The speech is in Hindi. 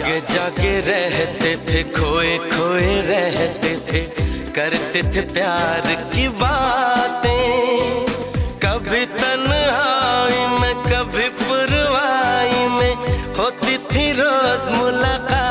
जागे जागे रहते थे, खोए खोए रहते थे, करते थे प्यार की बातें। कभी तन्हाई में कभी पुरवाई में होती थी रोज मुलाकात।